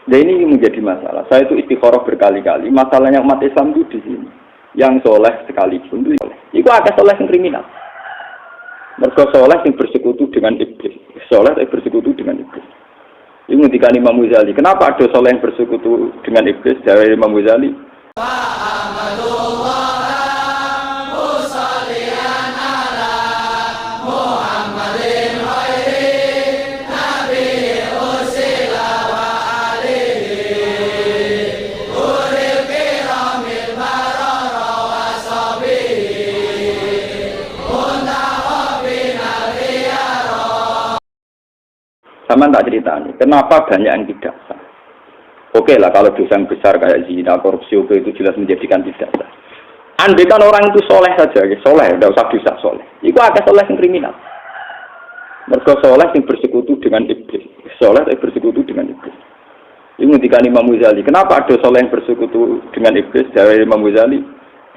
Dan ini menjadi masalah. Saya itu istikharah berkali-kali. Masalahnya umat Islam itu di sini. Yang soleh sekalipun itu soleh. Itu ada soleh yang kriminal. Mereka soleh yang bersekutu dengan iblis. Soleh yang bersekutu dengan iblis. Ini ketika Imam Ghazali. Kenapa ada soleh yang bersekutu dengan iblis? Dari Imam Ghazali. Sama tak ceritanya, kenapa banyak yang tidak sah? Oke lah, kalau dosa yang besar kayak zina, korupsi, oke, itu jelas menjadikan tidak sah. Andai kan orang itu soleh saja, soleh, tidak usah dosa soleh. Itu ada soleh yang kriminal. Mereka soleh yang bersekutu dengan iblis. Soleh yang bersekutu dengan iblis. Ini ketika Imam Ghazali. Kenapa ada soleh yang bersekutu dengan iblis? Dari Imam Ghazali,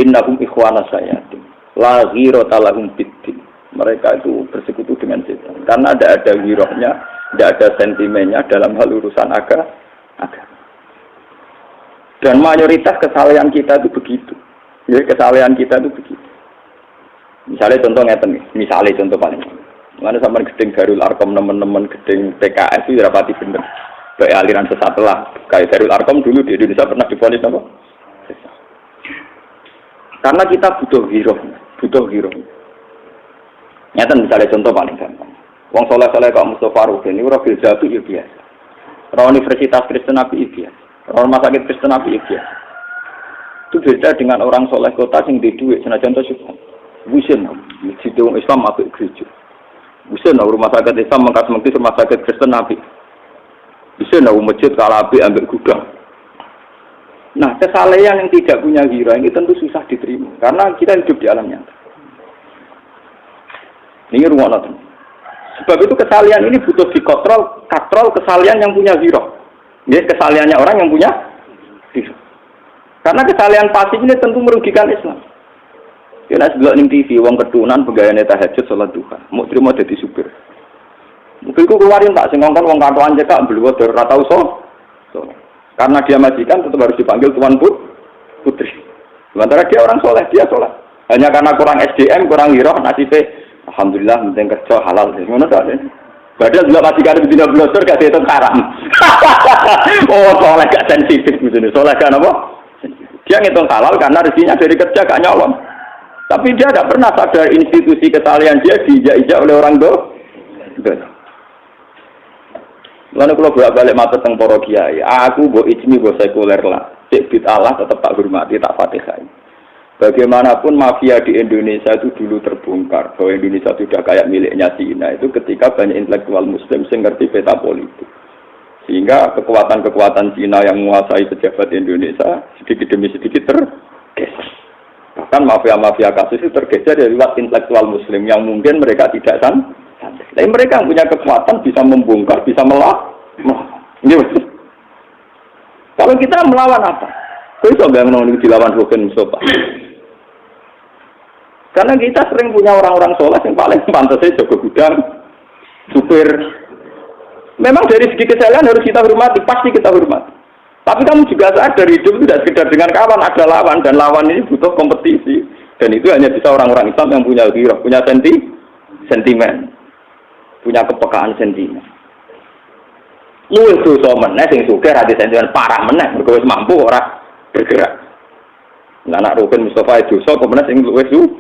innahum ikhwana sayatin, la ghirata lahum biddin. Mereka itu bersekutu dengan setan. Karena ada wirohnya, tidak ada sentimennya dalam hal urusan agama. Dan mayoritas kesalahan kita itu begitu. Ya, kesalahan kita itu begitu. Misalnya contoh ngeten nih, misalnya contoh paling. Mana sama gedeng Darul Arkom teman-teman gedeng PKS itu rapati bener. Baik aliran sesat lah. Kayak Darul Arkom dulu di Indonesia pernah divonis apa? Karena kita butuh giroh. Nyata misalnya contoh paling gampang. Wong soleh-soleh kok Mustafa Rukin itu Robil Jatuh ya biasa. Universitas Kristen Nabi itu biasa. Rumah sakit Kristen Nabi itu biasa. Itu beda dengan orang soleh kota yang di duit. Senajan contoh syukur. Busen, masjid Islam apik gereja. Busen, rumah sakit Islam mengkas-mengkis rumah sakit Kristen Nabi. Busen, masjid kalau apik ambil gudang. Nah, kesalehan yang tidak punya gira ini tentu susah diterima. Karena kita hidup di alam nyata. Ini rumah nonton. Sebab itu kesalian ini butuh dikontrol, kesalian yang punya zero. Ini kesaliannya orang yang punya zero. Karena kesalian pasif ini tentu merugikan Islam. Kita sebelum ning TV, wong ketunan pegawainya tahajud sholat duha, mau terima jadi supir. Mobilku keluarin tak singkongkan wong kantoan cekak beliau dari ratau so. Karena dia majikan tetap harus dipanggil tuan putri. Sementara dia orang soleh, dia sholat. Hanya karena kurang SDM, kurang giroh, nasibnya alhamdulillah penting kerja halal. Ngono ta. Padahal juga masih kan dina blosor gak dihitung haram. Oh, soleh gak sensitif begini. Soleh kan apa? Dia ngitung halal karena rezekinya dari kerja gak nyolong. Tapi dia tidak pernah sadar institusi kesalahan dia diinjak-injak oleh orang do. Lalu kalau bolak-balik mata teng para kiai, aku mbok ijmi mbok sekuler lah. Cek bid'ah tetap tak hormati, tak fatihai. Bagaimanapun mafia di Indonesia itu dulu terbongkar bahwa Indonesia sudah kayak miliknya Cina itu ketika banyak intelektual Muslim yang ngerti peta politik, sehingga kekuatan-kekuatan Cina yang menguasai pejabat Indonesia sedikit demi sedikit tergeser. Bahkan mafia-mafia kasus itu tergeser dari lewat intelektual Muslim yang mungkin mereka tidak santai. Tapi mereka yang punya kekuatan bisa membongkar, bisa melawan. Kalau kita melawan apa? Kita nggak menolak dilawan Rukin Mustafa. Karena kita sering punya orang-orang soleh yang paling pantas saja jago gudang, supir. Memang dari segi kesalahan harus kita hormati, pasti kita hormati. Tapi kamu juga sadar hidup itu tidak sekedar dengan kawan, ada lawan, dan lawan ini butuh kompetisi. Dan itu hanya bisa orang-orang Islam yang punya ghirah, punya sentimen, punya kepekaan sentimen. Luwih dosa meneh sing sugih ati sentimen parah meneh, mergo wis mampu ora bergerak. Nah, anak Rukin Mustafa dosa kok meneh sing luwih sugih.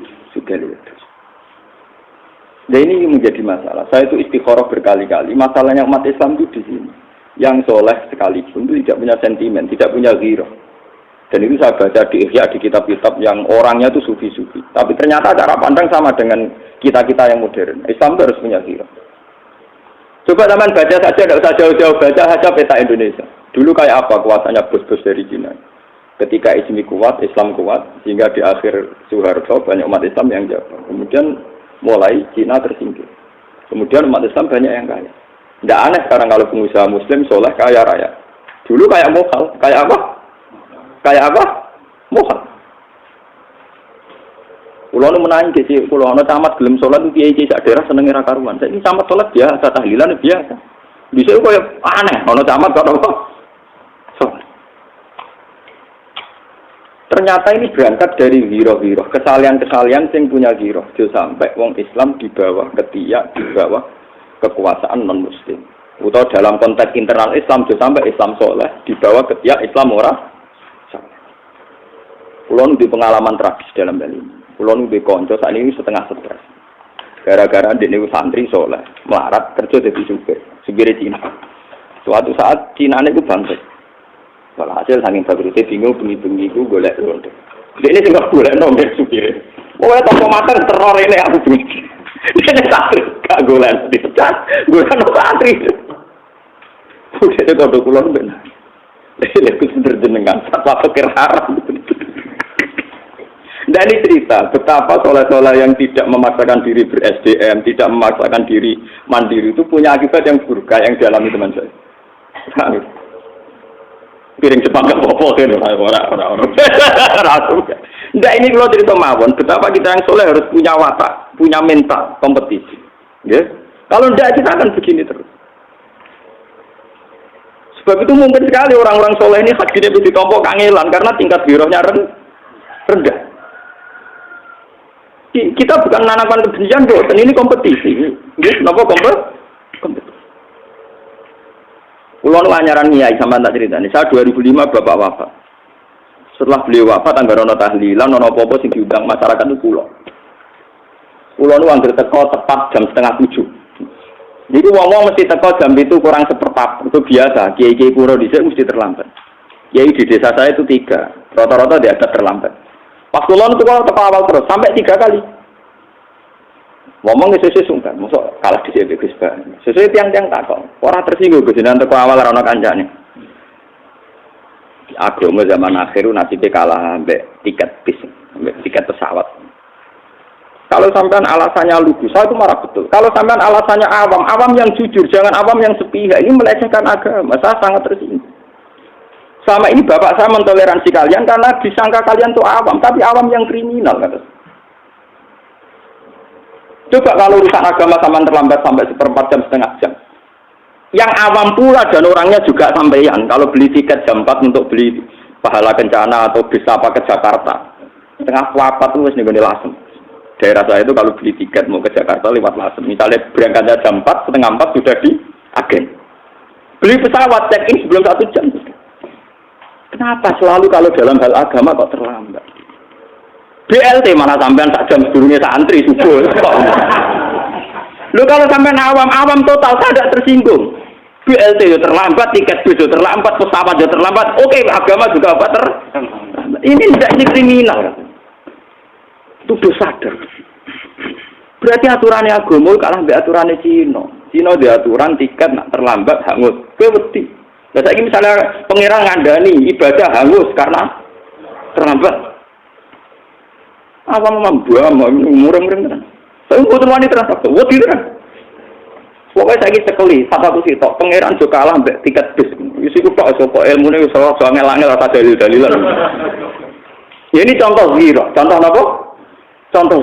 Dan ini menjadi masalah. Saya itu istikharah berkali-kali. Masalahnya umat Islam itu di sini. Yang soleh sekalipun itu tidak punya sentimen, tidak punya ghirah. Dan itu saya baca di Ihya, di kitab-kitab yang orangnya itu sufi-sufi. Tapi ternyata cara pandang sama dengan kita-kita yang modern. Islam itu harus punya ghirah. Coba teman baca saja, tidak usah jauh-jauh, baca saja peta Indonesia. Dulu kayak apa kuasanya bos-bos dari Cina. Ketika Islam kuat, sehingga di akhir Soeharto banyak umat Islam yang jatuh. Kemudian mulai Cina tersingkir. Kemudian umat Islam banyak yang kaya. Tidak aneh sekarang kalau pengusaha Muslim soleh kaya raya. Dulu kayak mohal, kayak apa? Mohal. Kulo nu menangi sih, kulo ana camat gelem salat iki sak daerah senenge ra karuan. Saiki camat salat biasa, tahlilan biasa. Bisa koyo aneh, ana camat kok apa? Ternyata ini berangkat dari giroh-giroh, kesalian-kesalian yang punya giroh. Jadi sampai wong Islam di bawah ketiak, di bawah kekuasaan non-muslim. Atau dalam konteks internal Islam, jadi sampai Islam soleh, di bawah ketiak Islam ora. Kulon di pengalaman tragis dalam hal ini. Kulon di konco saat ini setengah stres. Gara-gara dia santri soleh, melarat kerja jadi supir Cina. Suatu saat Cina itu bangkit. Kalau hasil saking bagusnya bingung bengi-bengi itu golek londo. Ini sih nggak golek nomor supir. Pokoknya toko mater teror ini aku bengi. Ini santri gak golek dipecat, golek nomor santri. Udah itu kode kulon benar. Ini aku jenengan apa pikir haram. Dan ini cerita betapa soleh-soleh yang tidak memaksakan diri ber-SDM, tidak memaksakan diri mandiri itu punya akibat yang buruk yang dialami teman saya. Piring Jepang ke popo kan orang-orang. Nggak ini kalau cerita mawon, betapa kita yang soleh harus punya watak, punya mental kompetisi. Ya? Kalau tidak kita akan begini terus. Sebab itu mungkin sekali orang-orang soleh ini hajinya itu ditompok kangelan karena tingkat girohnya rendah. Kita bukan menanamkan kebencian, dan ini kompetisi. Ya, kenapa kompetisi? Pulau anyaran Nyai sama tak cerita nih. Saya 2005 bapak wafat. Setelah beliau wafat, anggaran tahlilan, nono popo sing diundang masyarakat itu pulau. Pulau nu anggar teko tepat jam 6:30. Jadi wong-wong mesti teko jam itu kurang seperempat. Itu biasa. Kiai-kiai pura di sini mesti terlambat. Kiai di desa saya itu 3. Rata-rata dia ada terlambat. Pas pulau itu kalau teko awal terus sampai 3 kali. Ngomong sesuai sungkan, masuk kalah di sini Gus Bah. Sesuai tiang-tiang takok. Orang tersinggung Gus, nanti kau awal orang kancane. Agama zaman akhir nasibnya kalah ambek tiket bis, ambek tiket pesawat. Kalau sampean alasannya lugu, saya itu marah betul. Kalau sampean alasannya awam yang jujur, jangan awam yang sepihak. Ini melecehkan agama. Saya sangat tersinggung. Selama ini bapak saya mentoleransi kalian karena disangka kalian tuh awam, tapi awam yang kriminal kata. Coba kalau urusan agama sama terlambat sampai 1/4 jam, setengah jam. Yang awam pula dan orangnya juga sampeyan. Kalau beli tiket jam 4 untuk beli pahala kencana atau bis apa ke Jakarta. Setengah 4 itu wis nggone Lasem. Daerah saya itu kalau beli tiket mau ke Jakarta lewat Lasem. Misalnya berangkatnya jam 4, setengah 4 sudah di agen. Beli pesawat check-in sebelum 1 jam. Kenapa selalu kalau dalam hal agama kok terlambat? BLT mana sampean sak jam sebelumnya santri subuh. Lu kalau sampean awam total saya tidak tersinggung. BLT itu terlambat, tiket bis itu terlambat, pesawat itu terlambat. Oke, agama juga apa Ini tidak ini kriminal. Itu dosa sadar. Berarti aturannya agama kalah mbek aturannya Cina. Cina di aturan tiket nak terlambat hangus. Kowe wedi. Lah saiki misalnya pangeran ngandani ibadah hangus karena terlambat. Apa membuang umur-umur kan? Saya butuh wanita terasa, buat itu kan? Pokoknya saya sekali, satu sitok, pangeran juga kalah mbak tiket bis. Isi kuda, sopok ilmu ini soalnya langit rata dalil-dalilan. Ya ini contoh zero, contoh apa? Contoh.